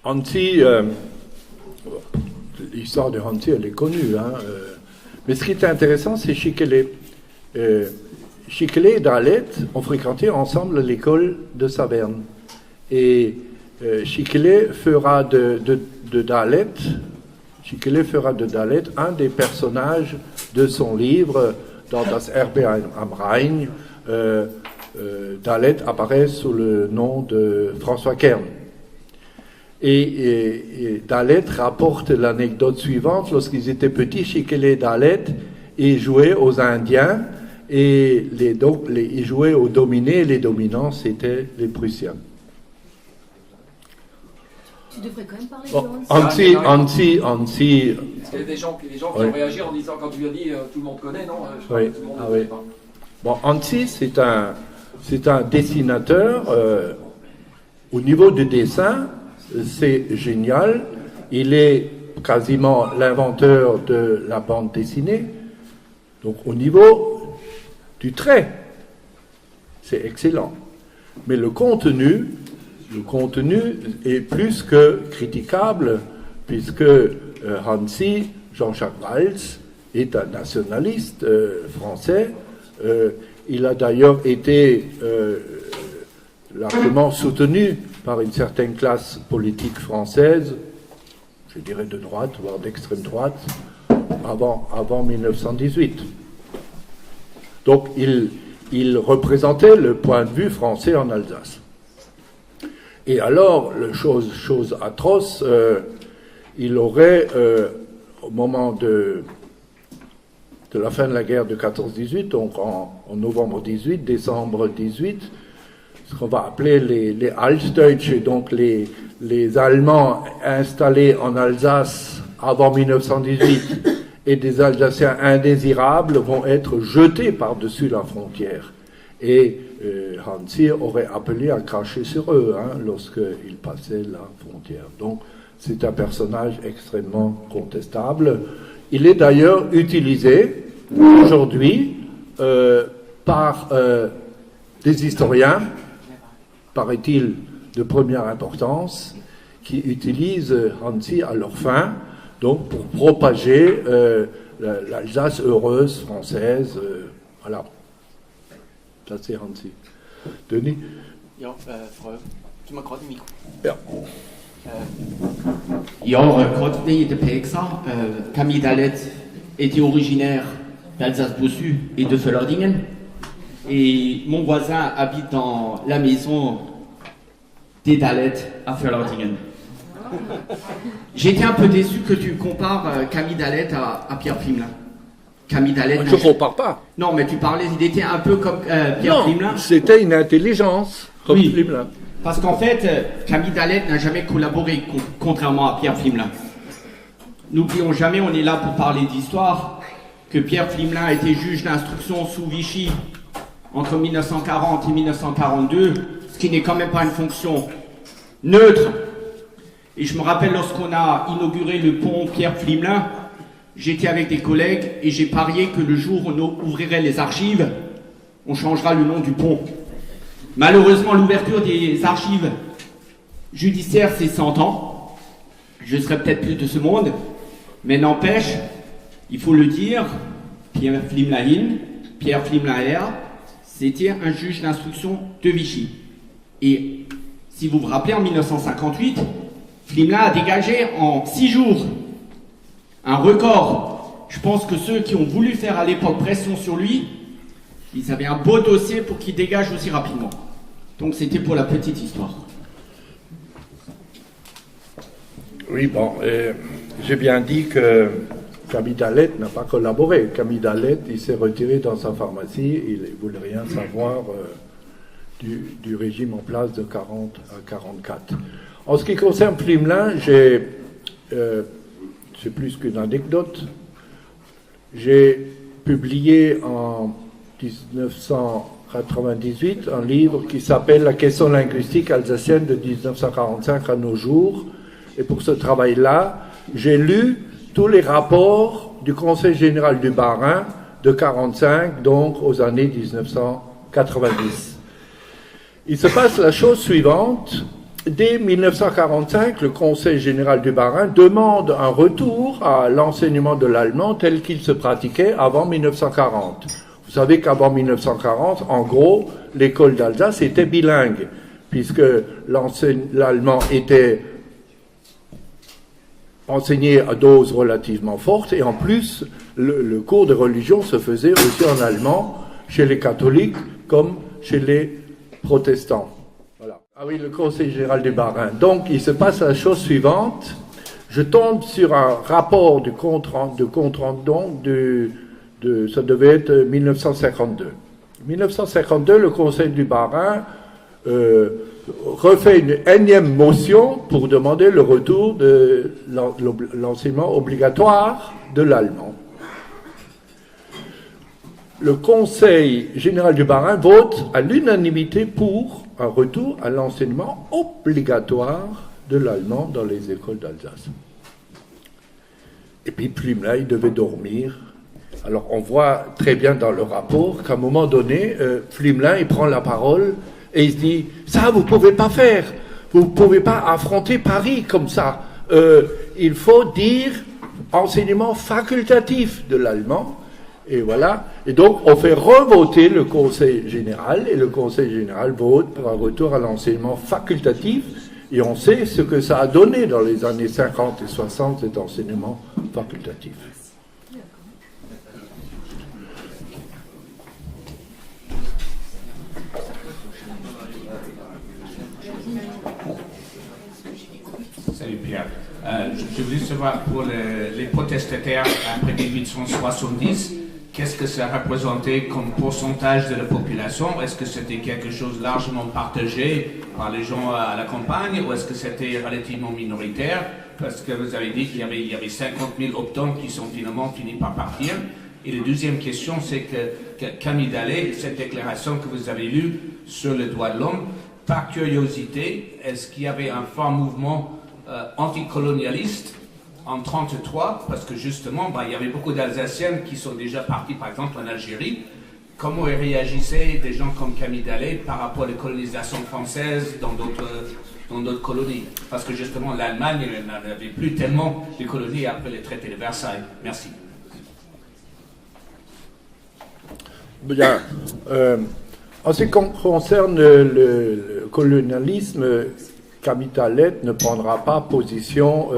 Hanzi, l'histoire de Hanzi, elle est connue, hein, mais ce qui est intéressant, c'est Schickele. Schickele et Dalet ont fréquenté ensemble l'école de Saverne. Et Schickele fera de Dalet un des personnages de son livre dans Das Erbe am Rhein. Dalet apparaît sous le nom de François Kern. Et Dalet rapporte l'anecdote suivante. Lorsqu'ils étaient petits, Schickele et Dalet, ils jouaient aux Indiens et ils jouaient aux dominés, et les dominants, c'était les Prussiens. Tu devrais quand même parler de Hanzi. Parce qu'il y a des gens qui ont réagi en disant, quand tu as dit tout le monde connaît, non je crois que tout le monde ne connaît pas. Bon, Hanzi, c'est un dessinateur. Au niveau du dessin, c'est génial. Il est quasiment l'inventeur de la bande dessinée. Donc, au niveau du trait, c'est excellent. Mais le contenu est plus que critiquable, puisque Hanzi, Jean-Jacques Valls, est un nationaliste français. Il a d'ailleurs été largement soutenu par une certaine classe politique française, je dirais de droite, voire d'extrême droite, avant 1918. Donc il représentait le point de vue français en Alsace. Et alors, chose atroce, il aurait, au moment de la fin de la guerre de 14-18, donc en novembre 18, décembre 18, ce qu'on va appeler les Altdeutsche, donc les Allemands installés en Alsace avant 1918 et des Alsaciens indésirables vont être jetés par-dessus la frontière. Et Hanzi aurait appelé à cracher sur eux lorsqu'ils passaient la frontière. Donc c'est un personnage extrêmement contestable. Il est d'ailleurs utilisé aujourd'hui par des historiens, paraît-il, de première importance, qui utilisent Hanzi à leur fin, donc pour propager l'Alsace heureuse française. Voilà. Ça, c'est Hanzi. Denis? Ja, Frau, gib mal gerade ein Mikro. Ja. Quand tu de PXA, Camille Dalet était originaire d'Alsace-Bossu et de Völlerdingen. Et mon voisin habite dans la maison des Dalet à Völlerdingen. J'étais un peu déçu que tu compares Camille Dalet à Pierre Pflimlin. Camille Dalet. Je ne compare pas. Non, mais tu parlais, il était un peu comme Pierre Pflimlin. C'était une intelligence comme Oui. Pflimlin. Parce qu'en fait, Camille Dalet n'a jamais collaboré, contrairement à Pierre Pflimlin. N'oublions jamais, on est là pour parler d'histoire, que Pierre Pflimlin a été juge d'instruction sous Vichy entre 1940 et 1942, ce qui n'est quand même pas une fonction neutre. Et je me rappelle lorsqu'on a inauguré le pont Pierre Pflimlin, j'étais avec des collègues et j'ai parié que le jour où on ouvrirait les archives, on changera le nom du pont. Malheureusement, l'ouverture des archives judiciaires, c'est 100 ans. Je serai peut-être plus de ce monde, mais n'empêche, il faut le dire, Pierre Pflimlin, c'était un juge d'instruction de Vichy. Et si vous vous rappelez, en 1958, Pflimlin a dégagé en 6 jours un record. Je pense que ceux qui ont voulu faire à l'époque pression sur lui, ils avaient un beau dossier pour qu'il dégage aussi rapidement. Donc c'était pour la petite histoire. Oui, bon, j'ai bien dit que Camille Dalet n'a pas collaboré. Camille Dalet, il s'est retiré dans sa pharmacie, il ne voulait rien savoir du régime en place de 40 à 44. En ce qui concerne Pflimlin, c'est plus qu'une anecdote. J'ai publié en 1998 un livre qui s'appelle La question linguistique alsacienne de 1945 à nos jours. Et pour ce travail-là, j'ai lu tous les rapports du Conseil général du Bas-Rhin de 1945, donc aux années 1990. Il se passe la chose suivante. dès 1945, le Conseil général du Bas-Rhin demande un retour à l'enseignement de l'allemand tel qu'il se pratiquait avant 1940. Vous savez qu'avant 1940, en gros, l'école d'Alsace était bilingue, puisque l'allemand était enseigné à dose relativement forte, et en plus, le cours de religion se faisait aussi en allemand, chez les catholiques comme chez les protestants. Voilà. Ah oui, le Conseil général du Bas-Rhin. Donc, il se passe la chose suivante. Je tombe sur un rapport de compte rendu, ça devait être 1952. 1952, le Conseil du Bas-Rhin refait une énième motion pour demander le retour de l'enseignement obligatoire de l'allemand. Le Conseil général du Bas-Rhin vote à l'unanimité pour un retour à l'enseignement obligatoire de l'allemand dans les écoles d'Alsace. Et puis Pflimlin, il devait dormir. Alors on voit très bien dans le rapport qu'à un moment donné, Pflimlin, il prend la parole et il se dit « Ça, vous ne pouvez pas faire. Vous ne pouvez pas affronter Paris comme ça. Il faut dire enseignement facultatif de l'allemand. » Et voilà. Et donc, on fait revoter le Conseil général, et le Conseil général vote pour un retour à l'enseignement facultatif. Et on sait ce que ça a donné dans les années 50 et 60, cet enseignement facultatif. Salut Pierre. Je voulais savoir pour les protestataires après 1870, qu'est-ce que ça représentait comme pourcentage de la population? Est-ce que c'était quelque chose largement partagé par les gens à la campagne ou est-ce que c'était relativement minoritaire? Parce que vous avez dit qu'il y avait 50 000 optants qui sont finalement finis par partir. Et la deuxième question, c'est que Camille Dallet, cette déclaration que vous avez lue sur le droit de l'homme, par curiosité, est-ce qu'il y avait un fort mouvement anticolonialiste en 1933, parce que justement, il y avait beaucoup d'Alsaciens qui sont déjà partis, par exemple, en Algérie. Comment réagissaient des gens comme Camille Dallet par rapport à la colonisation française dans d'autres colonies? Parce que justement, l'Allemagne n'avait plus tellement de colonies après le traité de Versailles. Merci. Bien. En ce qui concerne le colonialisme, Camille Dallet ne prendra pas position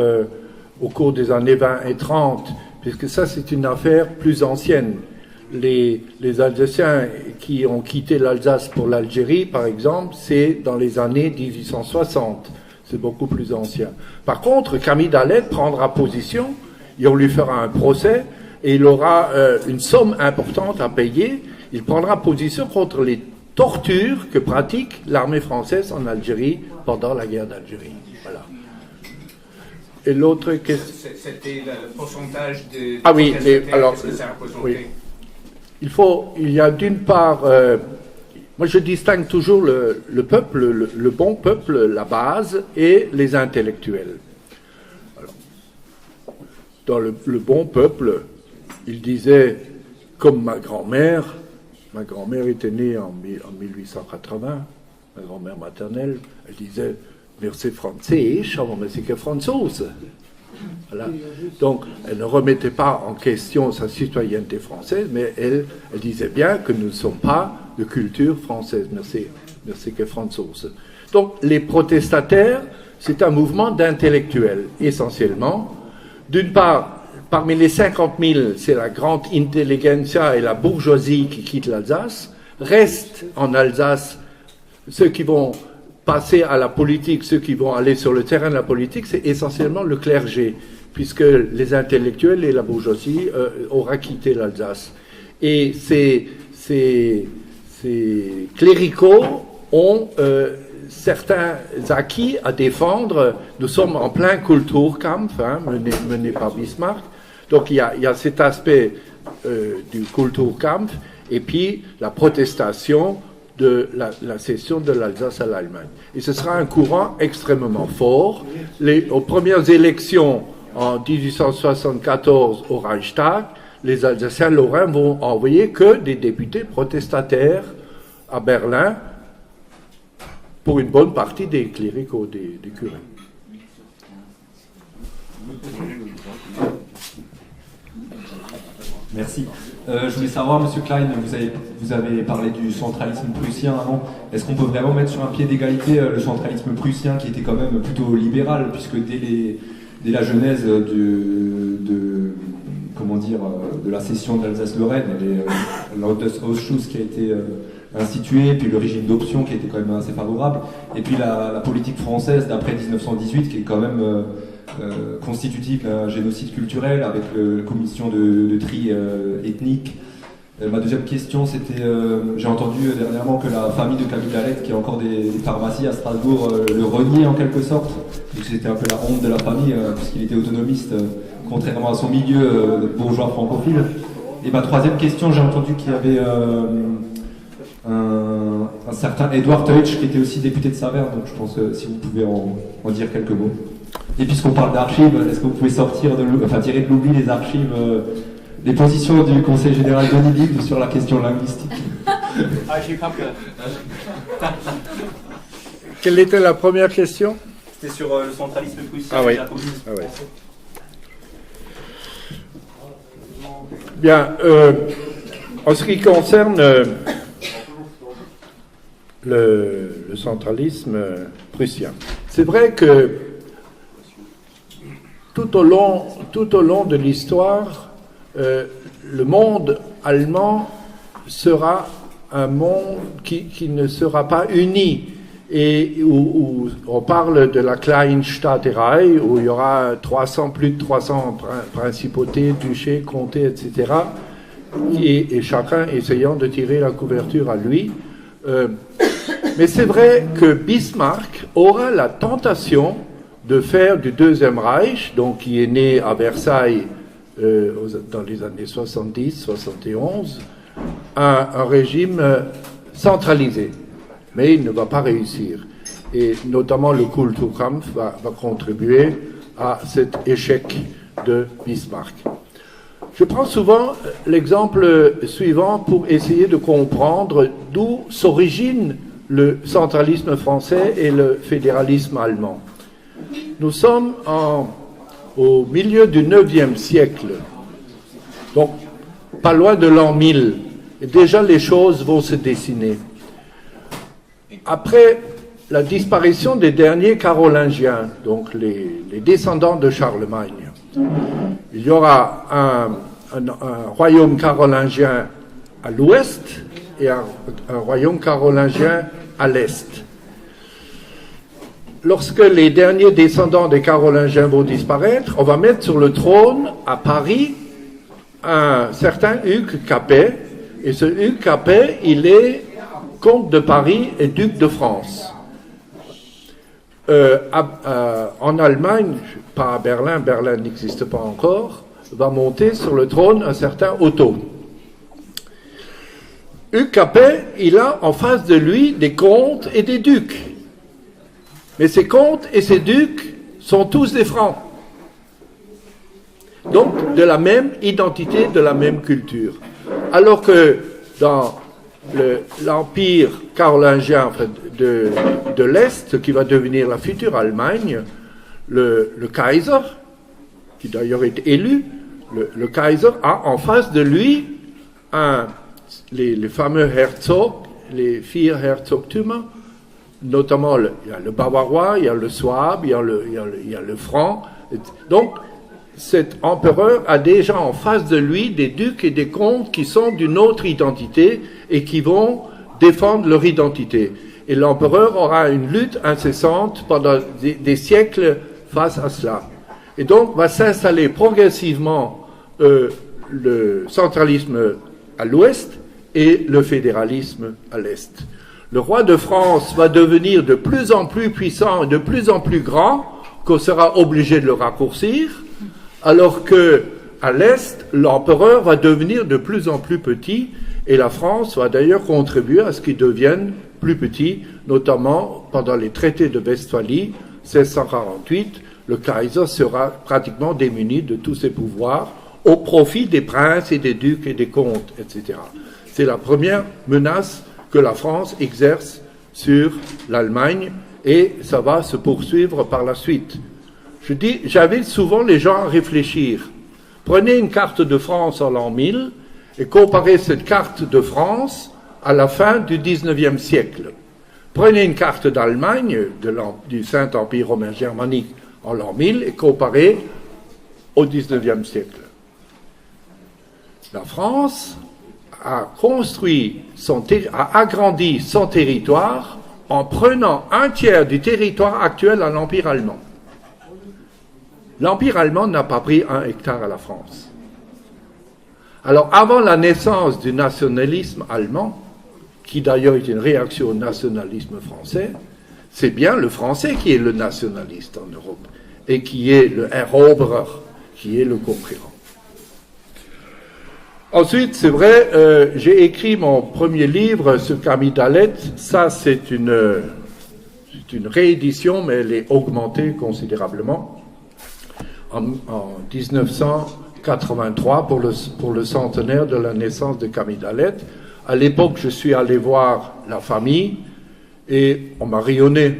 au cours des années 20 et 30, puisque ça c'est une affaire plus ancienne. Les Alsaciens qui ont quitté l'Alsace pour l'Algérie, par exemple, c'est dans les années 1860. C'est beaucoup plus ancien. Par contre, Camille Dallet prendra position, et on lui fera un procès, et il aura une somme importante à payer. Il prendra position contre les tortures que pratique l'armée française en Algérie pendant la guerre d'Algérie. Voilà. Et l'autre question... C'était le pourcentage de... Ah oui, alors... Qu'est-ce que ça représentait? Oui. Il y a d'une part... moi, je distingue toujours le peuple, le bon peuple, la base, et les intellectuels. Alors, dans le bon peuple, il disait, comme ma grand-mère était née en 1880, ma grand-mère maternelle, elle disait « Merci Französisch, aber merci que Franzose ». Voilà. Donc, elle ne remettait pas en question sa citoyenneté française, mais elle disait bien que nous ne sommes pas de culture française, merci que Franzose. Donc, les protestataires, c'est un mouvement d'intellectuels, essentiellement. D'une part, parmi les 50 000, c'est la grande intelligentsia et la bourgeoisie qui quittent l'Alsace. Restent en Alsace ceux qui vont passer à la politique, ceux qui vont aller sur le terrain de la politique, c'est essentiellement le clergé, puisque les intellectuels et la bourgeoisie aura quitté l'Alsace. Et ces cléricaux ont certains acquis à défendre. Nous sommes en plein Kulturkampf, mené par Bismarck. Donc il y a cet aspect du Kulturkampf et puis la protestation de la cession de l'Alsace à l'Allemagne. Et ce sera un courant extrêmement fort. Aux premières élections en 1874 au Reichstag, les Alsaciens lorrains vont envoyer que des députés protestataires à Berlin pour une bonne partie des cléricaux, des curés. Merci. Je voulais savoir, Monsieur Klein, vous avez parlé du centralisme prussien avant. Est-ce qu'on peut vraiment mettre sur un pied d'égalité le centralisme prussien, qui était quand même plutôt libéral, puisque dès la genèse de la cession d'Alsace-Lorraine, l'Ausschuss qui a été institué, puis le régime d'option qui était quand même assez favorable, et puis la politique française d'après 1918 qui est quand même constitutive d'un génocide culturel avec la commission de tri ethnique. Ma deuxième question, c'était, j'ai entendu dernièrement que la famille de Camille Dalette, qui a encore des pharmacies à Strasbourg, le reniait en quelque sorte. Donc c'était un peu la honte de la famille, puisqu'il était autonomiste, contrairement à son milieu bourgeois francophile. Et ma troisième question, j'ai entendu qu'il y avait un certain Edouard Teutsch qui était aussi député de Saverne, donc je pense si vous pouvez en dire quelques mots. Et puisqu'on parle d'archives, est-ce que vous pouvez tirer de l'oubli les archives, les positions du Conseil général d'Onidib sur la question linguistique? Quelle était la première question? C'était sur le centralisme prussien et la communauté. Ah oui. Bien, en ce qui concerne le centralisme prussien, c'est vrai que tout au long de l'histoire, le monde allemand sera un monde qui ne sera pas uni, et où on parle de la Kleinstaaterei, où il y aura plus de 300 principautés, duchés, comtés, etc., et chacun essayant de tirer la couverture à lui. Mais c'est vrai que Bismarck aura la tentation de faire du Deuxième Reich, donc qui est né à Versailles dans les années 70-71, un régime centralisé. Mais il ne va pas réussir. Et notamment le Kulturkampf va contribuer à cet échec de Bismarck. Je prends souvent l'exemple suivant pour essayer de comprendre d'où s'origine le centralisme français et le fédéralisme allemand. Nous sommes au milieu du IXe siècle, donc pas loin de l'an 1000, et déjà les choses vont se dessiner. Après la disparition des derniers Carolingiens, donc les descendants de Charlemagne, il y aura un royaume carolingien à l'ouest et un royaume carolingien à l'est. Lorsque les derniers descendants des Carolingiens vont disparaître, on va mettre sur le trône à Paris un certain Hugues Capet, et ce Hugues Capet, il est comte de Paris et duc de France. En Allemagne, pas à Berlin, Berlin n'existe pas encore, va monter sur le trône un certain Otto. Hugues Capet, il a en face de lui des comtes et des ducs. Mais ces comtes et ces ducs sont tous des francs. Donc, de la même identité, de la même culture. Alors que dans l'empire carolingien de l'Est, qui va devenir la future Allemagne, le Kaiser, qui d'ailleurs est élu, le Kaiser a en face de lui les fameux Herzogs, les vier Herzogtümer, notamment il y a le bavarois, il y a le souabe, il y a le franc. Donc, cet empereur a déjà en face de lui des ducs et des comtes qui sont d'une autre identité et qui vont défendre leur identité. Et l'empereur aura une lutte incessante pendant des siècles face à cela. Et donc va s'installer progressivement le centralisme à l'ouest et le fédéralisme à l'est. Le roi de France va devenir de plus en plus puissant et de plus en plus grand, qu'on sera obligé de le raccourcir, alors que à l'est, l'empereur va devenir de plus en plus petit, et la France va d'ailleurs contribuer à ce qu'il devienne plus petit, notamment pendant les traités de Westphalie, 1648, le Kaiser sera pratiquement démuni de tous ses pouvoirs, au profit des princes et des ducs et des comtes, etc. C'est la première menace que la France exerce sur l'Allemagne et ça va se poursuivre par la suite. J'invite souvent les gens à réfléchir. Prenez une carte de France en l'an 1000 et comparez cette carte de France à la fin du XIXe siècle. Prenez une carte d'Allemagne, du Saint-Empire romain germanique en l'an 1000 et comparez au XIXe siècle. La France a agrandi son territoire en prenant un tiers du territoire actuel à l'Empire allemand. L'Empire allemand n'a pas pris 1 hectare à la France. Alors, avant la naissance du nationalisme allemand, qui d'ailleurs est une réaction au nationalisme français, c'est bien le français qui est le nationaliste en Europe et qui est le Eroberer, qui est le conquérant. Ensuite, c'est vrai, j'ai écrit mon premier livre sur Camille Dallet. Ça, c'est une réédition, mais elle est augmentée considérablement. En 1983, pour le centenaire de la naissance de Camille Dallet. À l'époque, je suis allé voir la famille et on m'a rayonné.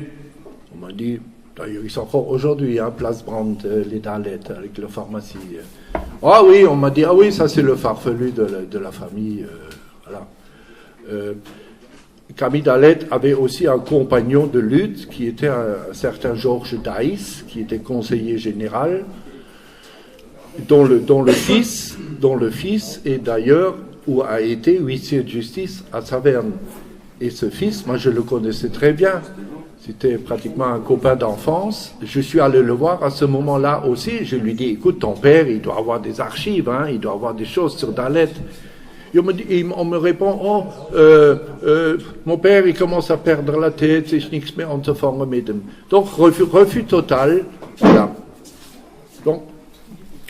On m'a dit, d'ailleurs, ils sont encore aujourd'hui, Place Brandt, les Dallet, avec la pharmacie. Ah oui, on m'a dit, ah oui, ça c'est le farfelu de la famille. Voilà. Camille Dallet avait aussi un compagnon de lutte qui était un certain Georges Daïs, qui était conseiller général, dont le fils est d'ailleurs ou a été huissier de justice à Saverne. Et ce fils, moi je le connaissais très bien. C'était pratiquement un copain d'enfance. Je suis allé le voir à ce moment-là aussi. Je lui dis, écoute, ton père, il doit avoir des archives, hein, il doit avoir des choses sur Dallet. Et on me répond, mon père, il commence à perdre la tête, ich nichts mehr anzufangen mit dem. Donc, refus total. Voilà. Donc,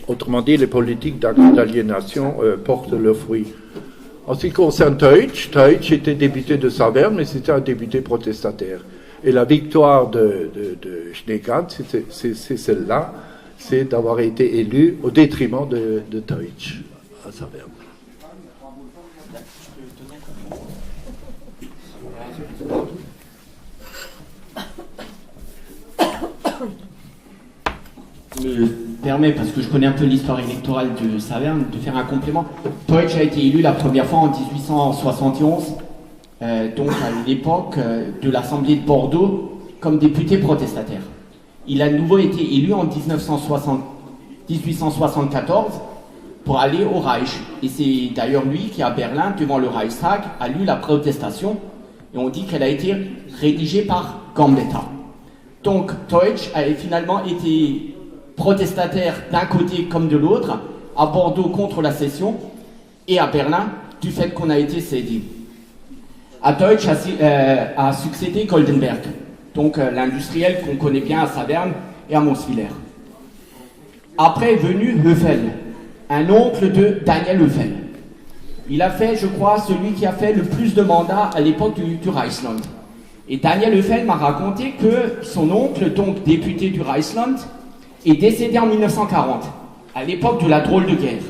autrement dit, les politiques d'aliénation portent leurs fruits. En ce qui concerne Teutsch était député de Saverne, mais c'était un député protestataire. Et la victoire de Schneegans, c'est celle-là, c'est d'avoir été élu au détriment de Teutsch à Saverne. Je me permets, parce que je connais un peu l'histoire électorale de Saverne, de faire un complément. Teutsch a été élu la première fois en 1871, donc à l'époque de l'Assemblée de Bordeaux, comme député protestataire. Il a de nouveau été élu en 1874 pour aller au Reich. Et c'est d'ailleurs lui qui, à Berlin, devant le Reichstag, a lu la protestation. Et on dit qu'elle a été rédigée par Gambetta. Donc Teutsch a finalement été protestataire d'un côté comme de l'autre, à Bordeaux contre la cession, et à Berlin du fait qu'on a été cédé. À Teutsch a succédé Goldenberg, donc l'industriel qu'on connaît bien à Saverne et à Monswiller. Après est venu Höfel, un oncle de Daniel Höfel. Il a fait, je crois, celui qui a fait le plus de mandats à l'époque du Reichsland. Et Daniel Höfel m'a raconté que son oncle, donc député du Reichsland, est décédé en 1940, à l'époque de la drôle de guerre.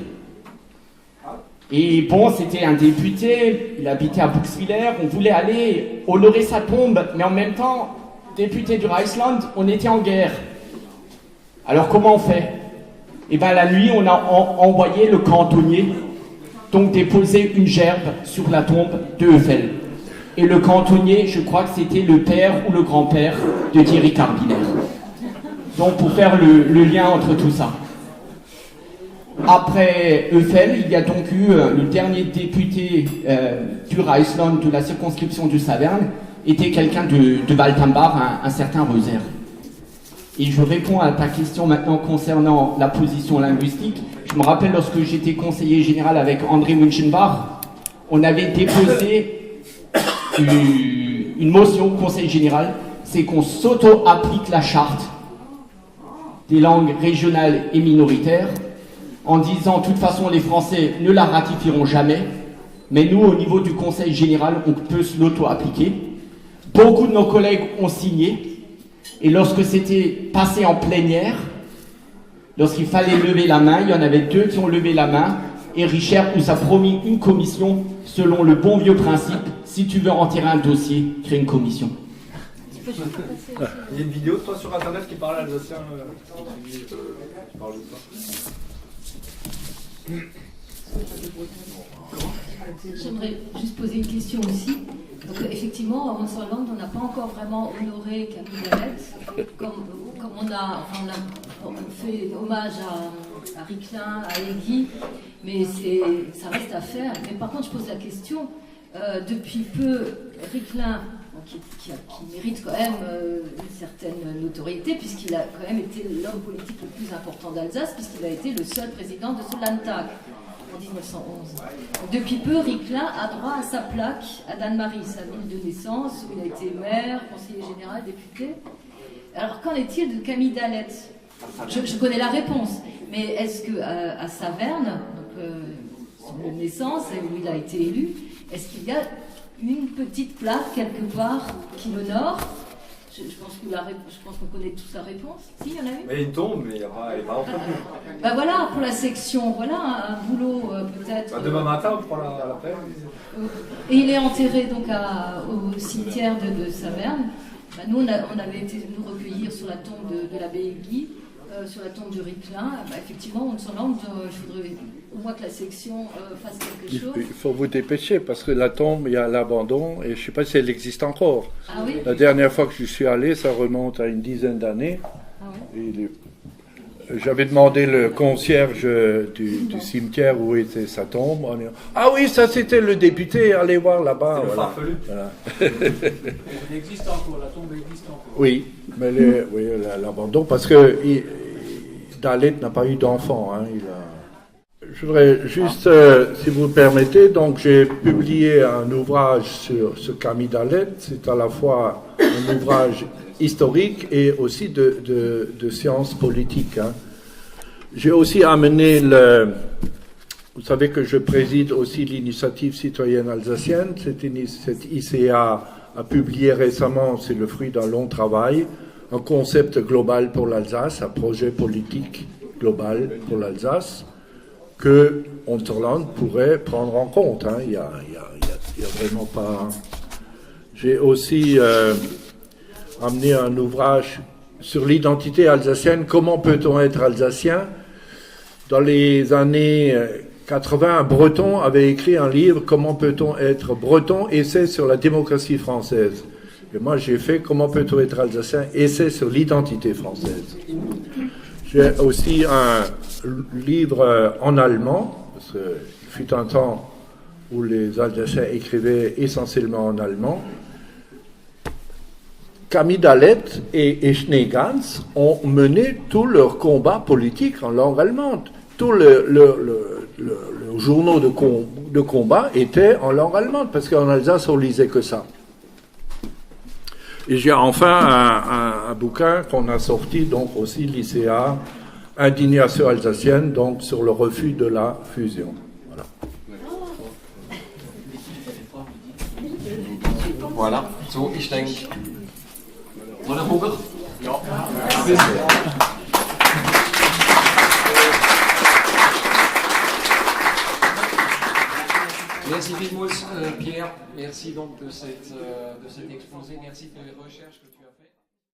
Et bon, c'était un député, il habitait à Buxwiller, on voulait aller honorer sa tombe, mais en même temps, député du Reichsland, on était en guerre. Alors comment on fait? Eh bien la nuit, on a envoyé le cantonnier, donc déposer une gerbe sur la tombe de Höfel. Et le cantonnier, je crois que c'était le père ou le grand-père de Thierry Carbinaire. Donc pour faire le lien entre tout ça. Après Höfel, il y a donc eu le dernier député du Reichsland de la circonscription du Saverne, était quelqu'un de Waltambach, un certain Reuser. Et je réponds à ta question maintenant concernant la position linguistique. Je me rappelle lorsque j'étais conseiller général avec André Münchenbach, on avait déposé une motion au conseil général, c'est qu'on s'auto-applique la charte des langues régionales et minoritaires, en disant de toute façon les Français ne la ratifieront jamais, mais nous au niveau du Conseil général on peut se l'auto-appliquer. Beaucoup de nos collègues ont signé, et lorsque c'était passé en plénière, lorsqu'il fallait lever la main, il y en avait 2 qui ont levé la main, et Richard nous a promis une commission selon le bon vieux principe, si tu veux retirer un dossier, crée une commission. Il y a une vidéo de toi sur internet qui parle alsacien. Qui parle de ça. J'aimerais juste poser une question aussi. Donc effectivement, à Mont-Saint-Land, on n'a pas encore vraiment honoré Camille Dalette, comme on a fait hommage à Ricklin, à Egui, mais ça reste à faire. Mais par contre, je pose la question, depuis peu, Ricklin, qui mérite quand même une certaine notoriété, puisqu'il a quand même été l'homme politique le plus important d'Alsace, puisqu'il a été le seul président de ce Landtag en 1911. Donc, depuis peu, Ricklin a droit à sa plaque à Dannemarie, sa ville de naissance, où il a été maire, conseiller général, député. Alors, qu'en est-il de Camille Dalette? Je connais la réponse, mais est-ce qu'à Saverne, donc, son lieu de naissance, où il a été élu, est-ce qu'il y a une petite plaque quelque part qui l'honore? Je pense qu'on connaît tous la réponse. Si, il y en a une. Mais il tombe, mais elle n'est pas entretenue. Bah voilà, pour la section, voilà un boulot peut-être. Bah demain matin, on prend la peine. Et il est enterré donc au cimetière de Saverne. Bah, nous, on avait été nous recueillir sur la tombe de l'abbé Egui, sur la tombe de Ricklin. Bah, effectivement, on s'en lance. Je voudrais au moins que la section fasse quelque chose. Il faut vous dépêcher parce que la tombe, il y a l'abandon et je ne sais pas si elle existe encore. Ah oui? La dernière fois que je suis allé, ça remonte à une dizaine d'années. Ah oui? J'avais demandé le concierge du cimetière où était sa tombe. Ah oui, ça c'était le député, allez voir là-bas. C'est le farfelu. Voilà. Elle existe encore, la tombe existe encore. Oui, mais l'abandon, parce que Dalette n'a pas eu d'enfant. Hein, Je voudrais juste, si vous le permettez, donc j'ai publié un ouvrage sur Camille Dalette. C'est à la fois un ouvrage historique et aussi de sciences politiques. Hein. J'ai aussi amené vous savez que je préside aussi l'initiative citoyenne alsacienne. Cette ICA a publié récemment, c'est le fruit d'un long travail, un concept global pour l'Alsace, un projet politique global pour l'Alsace que Unterland pourrait prendre en compte. Hein. Il y a vraiment pas. J'ai aussi amené un ouvrage sur l'identité alsacienne. Comment peut-on être alsacien? Dans les années 80, un Breton avait écrit un livre, Comment peut-on être breton? Essai sur la démocratie française. Et moi, j'ai fait Comment peut-on être alsacien? Essai sur l'identité française. J'ai aussi un livre en allemand, parce qu'il fut un temps où les Alsaciens écrivaient essentiellement en allemand. Camille Dalette et Schneegans ont mené tout leur combat politique en langue allemande. Tous les journaux de combat étaient en langue allemande, parce qu'en Alsace, on lisait que ça. Et j'ai enfin un bouquin qu'on a sorti, donc aussi l'ICA, Indignation alsacienne, donc sur le refus de la fusion. Voilà. Voilà, so, ich denke. Oder Huber? Ja. Merci vielmals, Pierre. Merci donc de cet exposé. Merci de les recherches que tu as.